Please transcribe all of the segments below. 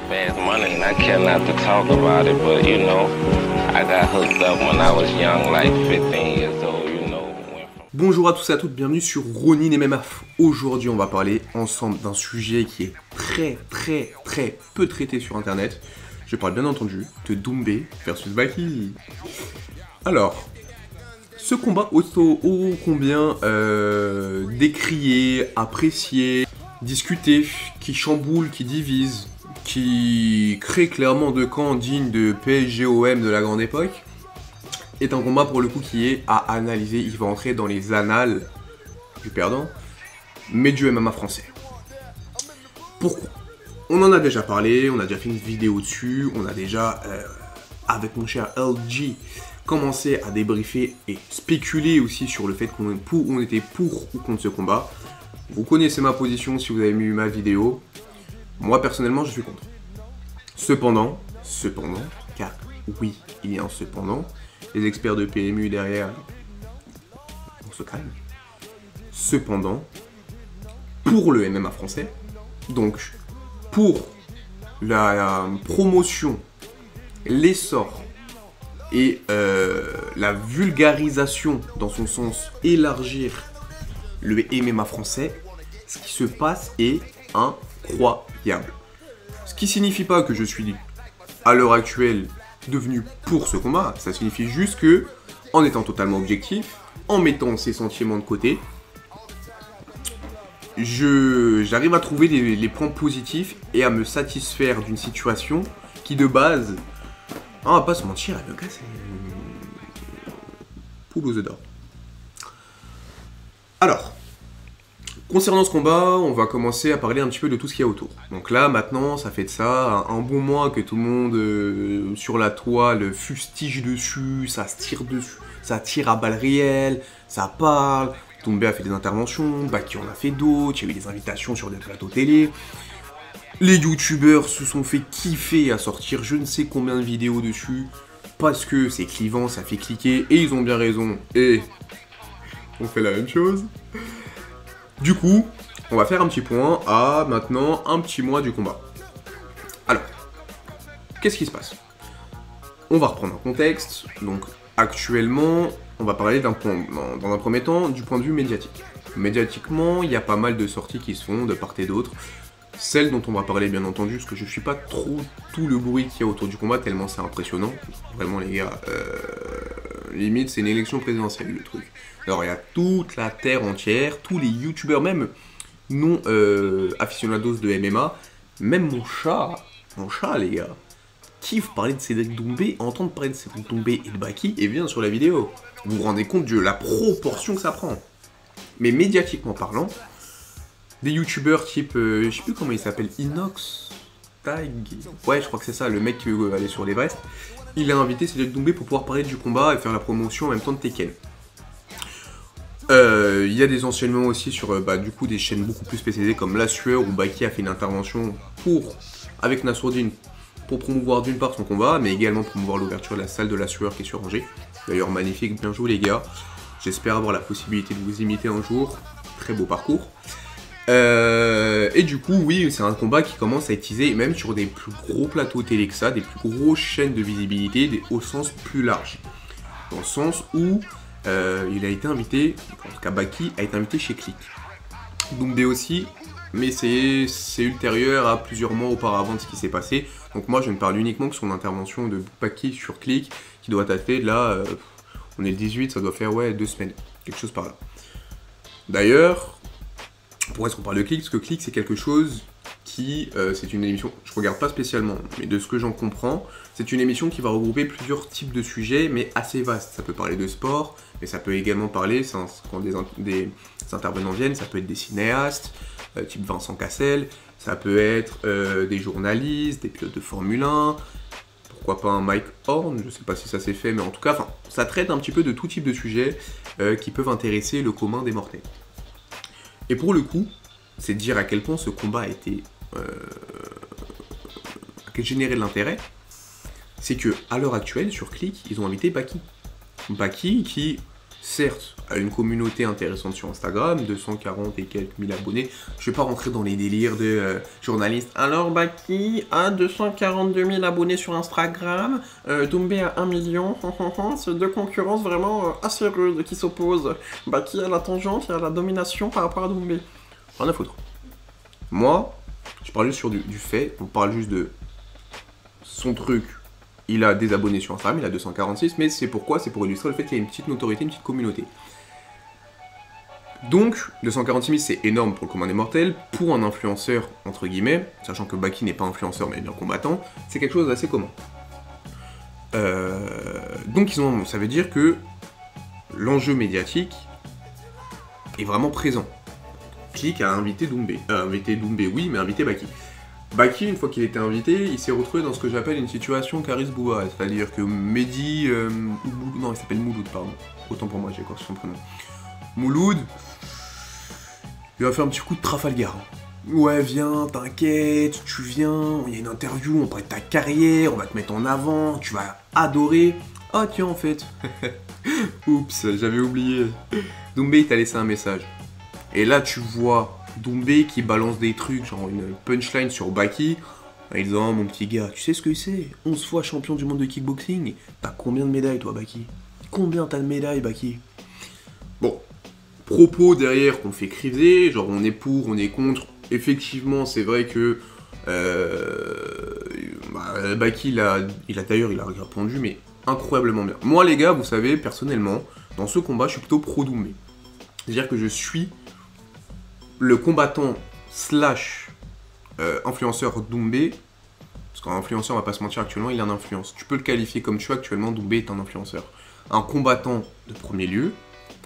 fast money and I care not to talk about it, but you know, I got hooked up when I was young, like 15 years old, you know. Bonjour à tous et à toutes, bienvenue sur Ronin MMA. Aujourd'hui, on va parler ensemble d'un sujet qui est très peu traité sur internet. Je parle bien entendu de Doumbé versus Baki. Alors, ce combat ô combien décrié, apprécié, discuté, qui chamboule, qui divise, qui crée clairement deux camps dignes de PSG-OM de la grande époque, est un combat pour le coup qui est à analyser. Il va entrer dans les annales du perdant, mais du MMA français. Pourquoi ? On en a déjà parlé, on a déjà fait une vidéo dessus, on a déjà, avec mon cher LG, commencé à débriefer et spéculer aussi sur le fait qu'on était pour ou contre ce combat. Vous connaissez ma position si vous avez vu ma vidéo. Moi personnellement je suis contre. Cependant, car oui, il y a un cependant, les experts de PMU derrière, on se calme. Cependant, pour le MMA français, donc pour la promotion, l'essor et la vulgarisation dans son sens, élargir le MMA français, ce qui se passe est incroyable. Ce qui signifie pas que je suis à l'heure actuelle devenu pour ce combat, ça signifie juste que, en étant totalement objectif, en mettant ses sentiments de côté, j'arrive à trouver les points positifs et à me satisfaire d'une situation qui de base, on va pas se mentir, le gars c'est poule aux œufs d'or. Alors, concernant ce combat, on va commencer à parler un petit peu de tout ce qu'il y a autour. Donc là, maintenant, ça fait de ça un bon mois que tout le monde sur la toile fustige dessus, ça se tire dessus, ça tire à balles réelles, ça parle. Doumbé a fait des interventions, Baki en a fait d'autres, il y a eu des invitations sur des plateaux télé. Les youtubeurs se sont fait kiffer à sortir je ne sais combien de vidéos dessus, parce que c'est clivant, ça fait cliquer, et ils ont bien raison, et on fait la même chose. Du coup, on va faire un petit point à maintenant un petit mois du combat. Alors, qu'est-ce qui se passe? On va reprendre un contexte. Donc, actuellement, on va parler dans un premier temps du point de vue médiatique. Médiatiquement, il y a pas mal de sorties qui se font de part et d'autre. Celle dont on va parler, bien entendu, parce que je ne suis pas trop tout le bruit qu'il y a autour du combat, tellement c'est impressionnant. Vraiment, les gars, limite, c'est une élection présidentielle, le truc. Alors, il y a toute la terre entière, tous les youtubeurs, même non aficionados de MMA, même mon chat, les gars, kiffe parler de Cédric Doumbé, entendre parler de Cédric Doumbé et de Baki, et vient sur la vidéo. Vous vous rendez compte de la proportion que ça prend. Mais médiatiquement parlant, des youtubeurs type, je sais plus comment il s'appelle, Inox Tag, ouais, je crois que c'est ça, le mec qui veut aller sur l'Everest, il a invité Cédric Doumbé pour pouvoir parler du combat et faire la promotion en même temps de Tekken. Il y a des enseignements aussi sur du coup des chaînes beaucoup plus spécialisées comme La Sueur, où Baki a fait une intervention avec Nassourdine pour promouvoir d'une part son combat, mais également promouvoir l'ouverture de la salle de La Sueur qui est sur Angers. D'ailleurs magnifique, bien joué les gars. J'espère avoir la possibilité de vous imiter un jour. Très beau parcours. Et du coup, oui, c'est un combat qui commence à être teasé, même sur des plus gros plateaux télé que ça, des plus grosses chaînes de visibilité, au sens plus large. Dans le sens où il a été invité, en tout cas Baki a été invité chez Click. Doumbé aussi, mais c'est ultérieur à plusieurs mois auparavant de ce qui s'est passé. Donc moi je ne parle uniquement que son intervention de Baki sur Click, qui doit dater de là, on est le 18, ça doit faire 2 semaines, quelque chose par là. D'ailleurs, pourquoi est-ce qu'on parle de Click? Parce que Click c'est quelque chose qui, c'est une émission, je regarde pas spécialement, mais de ce que j'en comprends, c'est une émission qui va regrouper plusieurs types de sujets, mais assez vastes. Ça peut parler de sport, mais ça peut également parler, quand des intervenants viennent, ça peut être des cinéastes, type Vincent Cassel, ça peut être des journalistes, des pilotes de Formule 1, pourquoi pas un Mike Horn, je sais pas si ça s'est fait, mais en tout cas, ça traite un petit peu de tout type de sujets qui peuvent intéresser le commun des mortels. Et pour le coup, c'est dire à quel point ce combat a été généré de l'intérêt, c'est que à l'heure actuelle sur Click, ils ont invité Baki. Baki qui certes, a une communauté intéressante sur Instagram, 240 et quelques mille abonnés. Je vais pas rentrer dans les délires de journalistes. Alors, Baki a 242 000 abonnés sur Instagram, Doumbé a 1 million. C'est deux concurrences vraiment assez rudes qui s'opposent. Baki a la tangente et a la domination par rapport à Doumbé. Rien à foutre. Moi, je parle juste du fait, on parle juste de son truc. Il a des abonnés sur Instagram, il a 246, mais c'est pourquoi? C'est pour illustrer le fait qu'il y a une petite notoriété, une petite communauté. Donc, 246 000, c'est énorme pour le commun des mortels. Pour un influenceur, entre guillemets, sachant que Baki n'est pas influenceur mais bien combattant, c'est quelque chose d'assez commun. Donc, ça veut dire que l'enjeu médiatique est vraiment présent. Click a invité Doumbé. Invité Doumbé, oui, mais invité Baki. Baki, une fois qu'il était invité, il s'est retrouvé dans ce que j'appelle une situation Karis Bouba, c'est-à-dire que Mehdi... non, il s'appelle Mouloud, pardon. Autant pour moi, j'ai écorché son prénom. Mouloud, il va faire un petit coup de Trafalgar. Ouais, viens, t'inquiète, tu viens, il y a une interview, on parle de ta carrière, on va te mettre en avant, tu vas adorer. Ah tiens, en fait. Oups, j'avais oublié. Doumbé, il t'a laissé un message. Et là, tu vois... Doumbé qui balance des trucs, genre une punchline sur Baki, en disant, mon petit gars, tu sais ce que c'est? 11 fois champion du monde de kickboxing. T'as combien de médailles, toi, Baki? Combien t'as de médailles, Baki? Bon, propos derrière qu'on fait criser, genre on est pour, on est contre. Effectivement, c'est vrai que Baki, il a répondu, mais incroyablement bien. Moi, les gars, vous savez, personnellement, dans ce combat, je suis plutôt pro Doumbé. C'est-à-dire que je suis le combattant slash influenceur Doumbé, parce qu'un influenceur, on va pas se mentir, actuellement, il a une influence. Tu peux le qualifier comme tu veux, actuellement, Doumbé est un influenceur. Un combattant de premier lieu,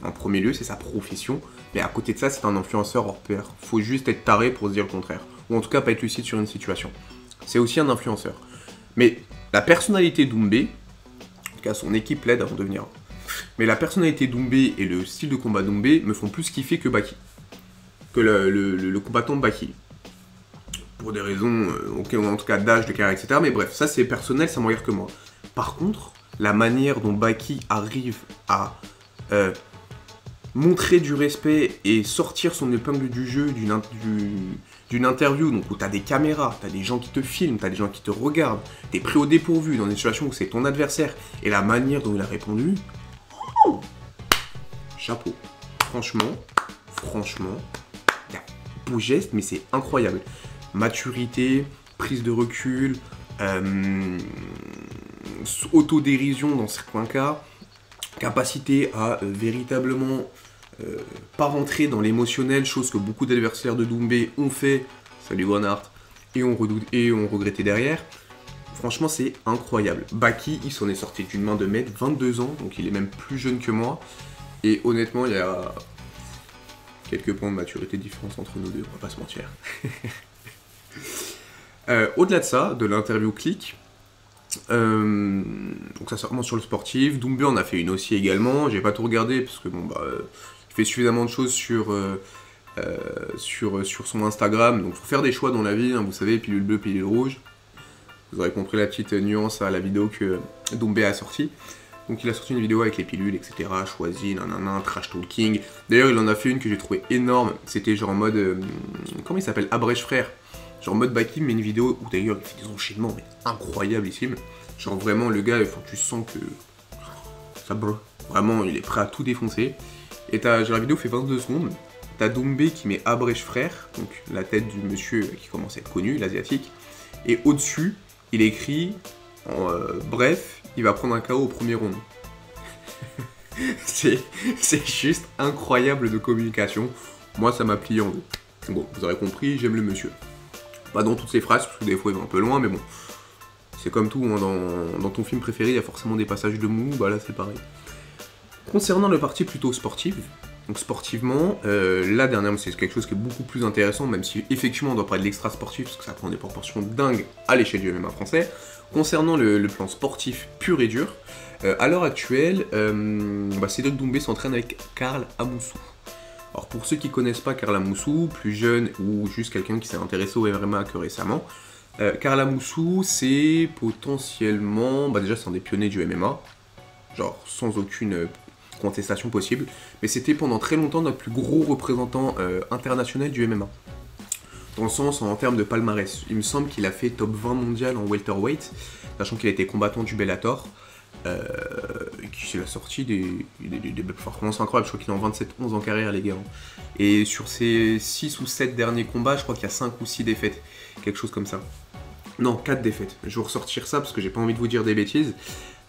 en premier lieu, c'est sa profession, mais à côté de ça, c'est un influenceur hors pair. Faut juste être taré pour se dire le contraire. Ou en tout cas, pas être lucide sur une situation. C'est aussi un influenceur. Mais la personnalité Doumbé, en tout cas son équipe l'aide à en devenir un. Mais la personnalité Doumbé et le style de combat Doumbé me font plus kiffer que Baki. Que le combattant Baki. Pour des raisons, en tout cas d'âge, de carrière, etc. Mais bref, ça c'est personnel, ça me regarde que moi. Par contre, la manière dont Baki arrive à montrer du respect et sortir son épingle du jeu d'une interview, donc où t'as des caméras, t'as des gens qui te filment, t'as des gens qui te regardent, t'es pris au dépourvu dans une situation où c'est ton adversaire, et la manière dont il a répondu, chapeau. Franchement, il y a beau geste, mais c'est incroyable. Maturité, prise de recul, autodérision dans certains cas, capacité à véritablement pas rentrer dans l'émotionnel, chose que beaucoup d'adversaires de Doumbé ont fait, salut Grenard, et ont regretté derrière. Franchement, c'est incroyable. Baki, il s'en est sorti d'une main de maître, 22 ans, donc il est même plus jeune que moi. Et honnêtement, il y a quelques points de maturité de différence entre nous deux, on va pas se mentir. Au-delà de ça, de l'interview Click, donc ça c'est vraiment sur le sportif. Doumbé en a fait une aussi également, j'ai pas tout regardé parce que bon il fait suffisamment de choses sur son Instagram, donc faut faire des choix dans la vie, hein, vous savez, pilule bleue, pilule rouge. Vous aurez compris la petite nuance à la vidéo que Doumbé a sortie. Donc il a sorti une vidéo avec les pilules, etc. Choisi, nanana, trash talking. D'ailleurs il en a fait une que j'ai trouvé énorme, c'était genre en mode, comment il s'appelle, Abrèche frère. Genre mode Baki, mais une vidéo où d'ailleurs il fait des enchaînements mais incroyablissimes. Genre vraiment le gars, il faut que tu sens que ça brûle. Vraiment il est prêt à tout défoncer. Et genre la vidéo fait 22 secondes. T'as Doumbé qui met Abrèche frère, donc la tête du monsieur qui commence à être connu, l'asiatique. Et au-dessus, il écrit, bref, il va prendre un KO au premier round. c'est juste incroyable de communication. Moi ça m'a plié en deux. Bon, vous aurez compris, j'aime le monsieur. Pas dans toutes ses phrases, parce que des fois il va un peu loin, mais bon. C'est comme tout, hein, dans ton film préféré, il y a forcément des passages de mou, bah là c'est pareil. Concernant le parti plutôt sportif, donc sportivement, là dernièrement c'est quelque chose qui est beaucoup plus intéressant, même si effectivement on doit parler de l'extra sportif, parce que ça prend des proportions dingues à l'échelle du MMA français. Concernant le plan sportif pur et dur, à l'heure actuelle, Cédric Doumbé s'entraîne avec Karl Amoussou. Alors pour ceux qui connaissent pas Karl Amoussou, plus jeune ou juste quelqu'un qui s'est intéressé au MMA que récemment, Karl Amoussou c'est potentiellement, déjà c'est un des pionniers du MMA, genre sans aucune contestation possible, mais c'était pendant très longtemps notre plus gros représentant international du MMA. Dans le sens, en termes de palmarès, il me semble qu'il a fait top 20 mondial en welterweight, sachant qu'il a été combattant du Bellator, qui c'est la sortie des performances incroyables. Je crois qu'il est en 27-11 en carrière, les gars. Et sur ses 6 ou 7 derniers combats, je crois qu'il y a 5 ou 6 défaites, quelque chose comme ça. Non, 4 défaites. Je vais ressortir ça parce que j'ai pas envie de vous dire des bêtises.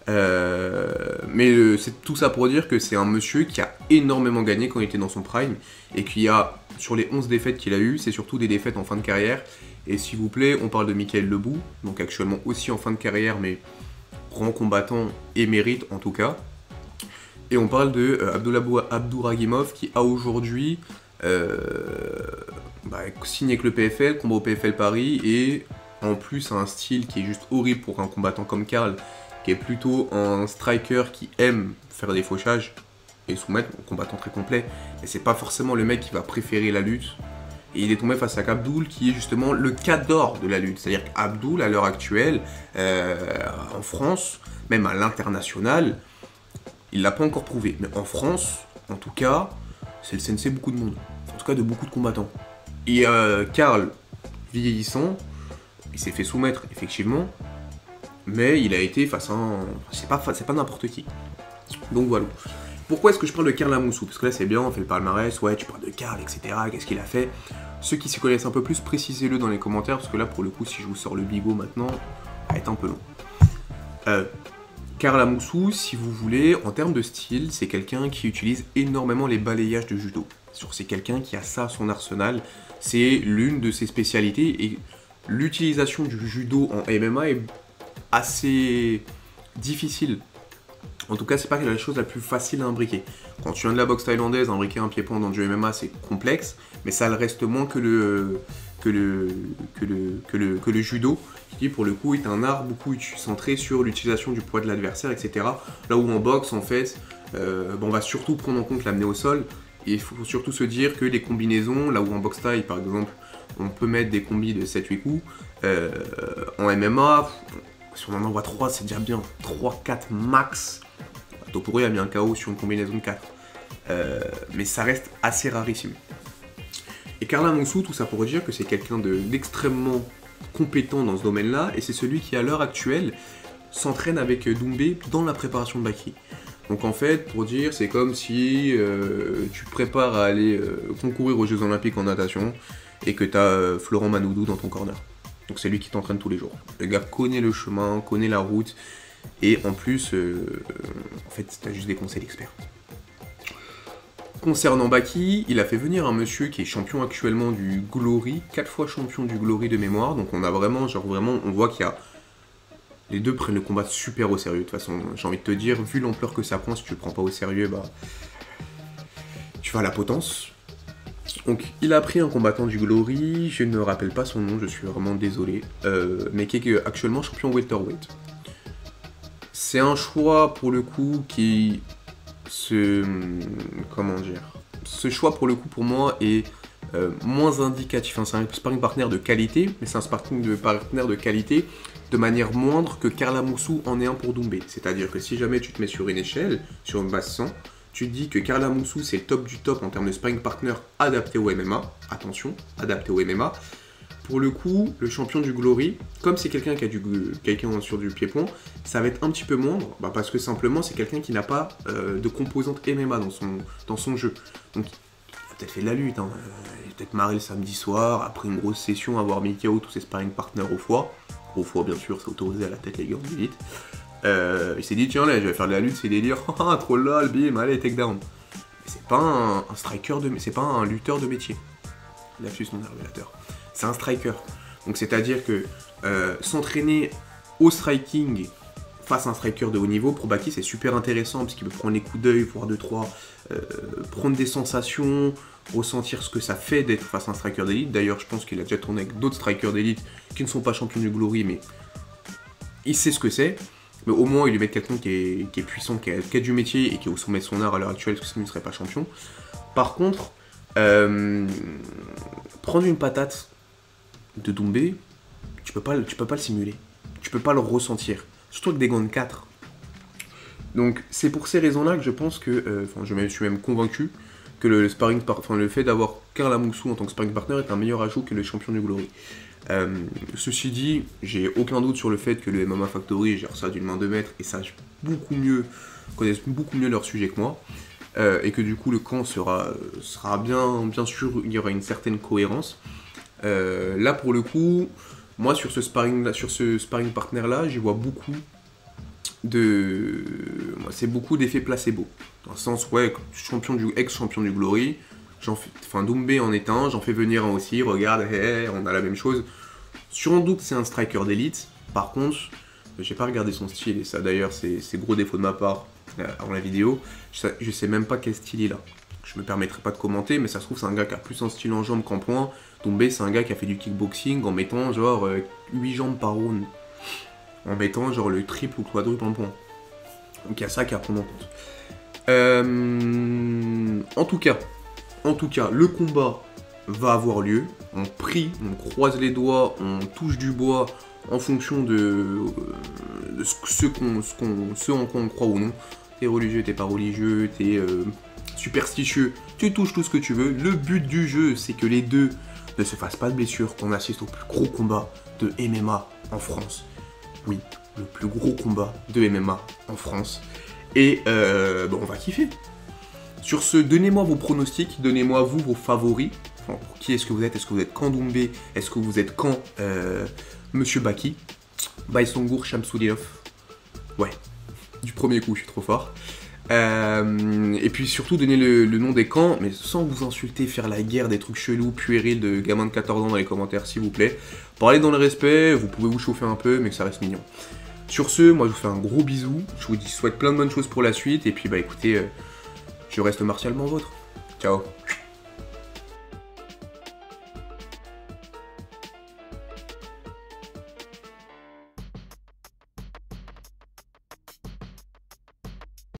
Mais c'est tout ça pour dire que c'est un monsieur qui a énormément gagné quand il était dans son prime et qui a, sur les 11 défaites qu'il a eues, c'est surtout des défaites en fin de carrière. Et s'il vous plaît, on parle de Michael Lebou, donc actuellement aussi en fin de carrière, mais grand combattant émérite en tout cas. Et on parle de Abdouragimov qui a aujourd'hui signé avec le PFL, combat au PFL Paris, et en plus a un style qui est juste horrible pour un combattant comme Karl, qui est plutôt un striker qui aime faire des fauchages et soumettre, un combattant très complet, mais c'est pas forcément le mec qui va préférer la lutte. Et il est tombé face à Abdoul, qui est justement le cadre de la lutte. C'est-à-dire qu'Abdoul, à l'heure actuelle, en France, même à l'international, il l'a pas encore prouvé. Mais en France, en tout cas, c'est le sensei de beaucoup de monde. En tout cas, de beaucoup de combattants. Et Karl, vieillissant, il s'est fait soumettre, effectivement, mais il a été face à un... C'est pas n'importe qui. Donc voilà. Pourquoi est-ce que je parle de Karl Amoussou? Parce que là c'est bien, on fait le palmarès, ouais, tu parles de Karl, etc. Qu'est-ce qu'il a fait? Ceux qui s'y connaissent un peu plus, précisez-le dans les commentaires, parce que là pour le coup, si je vous sors le bigot maintenant, ça va être un peu long. Karl Amoussou, si vous voulez, en termes de style, c'est quelqu'un qui utilise énormément les balayages de judo. C'est quelqu'un qui a ça à son arsenal, c'est l'une de ses spécialités, et l'utilisation du judo en MMA est assez difficile. En tout cas, c'est pas la chose la plus facile à imbriquer. Quand tu viens de la boxe thaïlandaise, imbriquer un pied-point dans du MMA, c'est complexe, mais ça le reste moins que le judo, qui pour le coup est un art beaucoup centré sur l'utilisation du poids de l'adversaire, etc. Là où en boxe, en fait, on va surtout prendre en compte l'amener au sol, et il faut surtout se dire que les combinaisons, là où en boxe thaï, par exemple, on peut mettre des combis de 7-8 coups, en MMA, si on en envoie 3, c'est déjà bien. 3-4 max. Topuria a mis un KO sur une combinaison de 4. Mais ça reste assez rarissime. Et Karl Amoussou, tout ça pour dire que c'est quelqu'un d'extrêmement compétent dans ce domaine-là, et c'est celui qui, à l'heure actuelle, s'entraîne avec Doumbé dans la préparation de Baki. Donc en fait, pour dire, c'est comme si tu prépares à aller concourir aux Jeux Olympiques en natation, et que tu as Florent Manoudou dans ton corner. Donc c'est lui qui t'entraîne tous les jours. Le gars connaît le chemin, connaît la route, et en plus, en fait, t'as juste des conseils d'experts. Concernant Baki, il a fait venir un monsieur qui est champion actuellement du Glory, 4 fois champion du Glory de mémoire, donc on a vraiment, on voit qu'il y a... Les deux prennent le combat super au sérieux, de toute façon, j'ai envie de te dire, vu l'ampleur que ça prend, si tu le prends pas au sérieux, bah... tu vas à la potence. Donc, il a pris un combattant du Glory, je ne me rappelle pas son nom, je suis vraiment désolé, mais qui est actuellement champion welterweight. C'est un choix, pour le coup, qui comment dire, ce choix, pour le coup, pour moi, est moins indicatif. Enfin, c'est un sparring partner de qualité, mais c'est un sparring partner de qualité de manière moindre que Karl Amoussou en est un pour Doumbé. C'est-à-dire que si jamais tu te mets sur une échelle, sur une base 100, tu te dis que Karl Amoussou, c'est le top du top en termes de sparring partner adapté au MMA. Attention, adapté au MMA. Pour le coup, le champion du Glory, comme c'est quelqu'un qui a quelqu'un sur du pied-point, ça va être un petit peu moindre, parce que simplement c'est quelqu'un qui n'a pas de composante MMA dans son jeu. Donc il a peut-être fait de la lutte, hein. Il a peut-être marré le samedi soir, après une grosse session, avoir mis KO tous ses sparring partners au foie. Au foie bien sûr, c'est autorisé à la tête les gars, on dit vite. Il s'est dit tiens là je vais faire de la lutte, c'est délire, trop lol, bim, allez takedown. Mais c'est pas un striker c'est pas un lutteur de métier. Lapsus non révélateur. C'est un striker. Donc c'est-à-dire que s'entraîner au striking face à un striker de haut niveau, pour Baki c'est super intéressant parce qu'il peut prendre les coups d'œil, voir 2-3, prendre des sensations, ressentir ce que ça fait d'être face à un striker d'élite. D'ailleurs je pense qu'il a déjà tourné avec d'autres strikers d'élite qui ne sont pas champions du Glory, mais il sait ce que c'est. Mais au moins il lui met quelqu'un qui est puissant, qui a du métier et qui est au sommet de son art à l'heure actuelle, parce que sinon il ne serait pas champion. Par contre, prendre une patate de Doumbé, tu peux pas le simuler. Tu peux pas le ressentir. Surtout avec des gants de 4. Donc c'est pour ces raisons-là que je pense que, je suis même convaincu que le fait d'avoir Karl Amoussou en tant que sparring partner est un meilleur ajout que le champion du Glory. Ceci dit, j'ai aucun doute sur le fait que le MMA Factory gère ça d'une main de maître et connaissent beaucoup mieux leur sujet que moi, et que du coup le camp sera bien sûr, il y aura une certaine cohérence. Là pour le coup, moi sur ce sparring partner là, j'y vois beaucoup c'est beaucoup d'effets placebo. Dans le sens, ouais, ex-champion du Glory, Doumbé en est un, j'en fais venir un aussi, regarde, on a la même chose. Sur un doute, c'est un striker d'élite. Par contre, j'ai pas regardé son style, et ça d'ailleurs, c'est gros défaut de ma part avant la vidéo. Je sais même pas quel style il a. Je me permettrai pas de commenter, mais ça se trouve, c'est un gars qui a plus un style en jambes qu'en poing. Doumbé, c'est un gars qui a fait du kickboxing en mettant genre 8 jambes par round. En mettant genre le triple ou quadruple en poing. Donc il y a ça qui est à prendre en compte. En tout cas, le combat va avoir lieu. On prie, on croise les doigts, on touche du bois en fonction de ce en quoi on croit ou non. T'es religieux, t'es pas religieux, t'es superstitieux, tu touches tout ce que tu veux. Le but du jeu, c'est que les deux ne se fassent pas de blessures, qu'on assiste au plus gros combat de MMA en France. Oui, le plus gros combat de MMA en France. Et on va kiffer. Sur ce, donnez-moi vos pronostics, donnez-moi vous vos favoris. Enfin, qui est-ce que vous êtes? Est-ce que vous êtes quand Doumbé? Est-ce que vous êtes quand Monsieur Baki? Baisongour Shamsuliov. Ouais, du premier coup, je suis trop fort. Et puis surtout, donnez le nom des camps, mais sans vous insulter, faire la guerre, des trucs chelous, puérils de gamins de 14 ans dans les commentaires, s'il vous plaît. Parlez dans le respect, vous pouvez vous chauffer un peu, mais que ça reste mignon. Sur ce, moi je vous fais un gros bisou, je vous souhaite plein de bonnes choses pour la suite, et puis écoutez, je reste martialement vôtre. Ciao.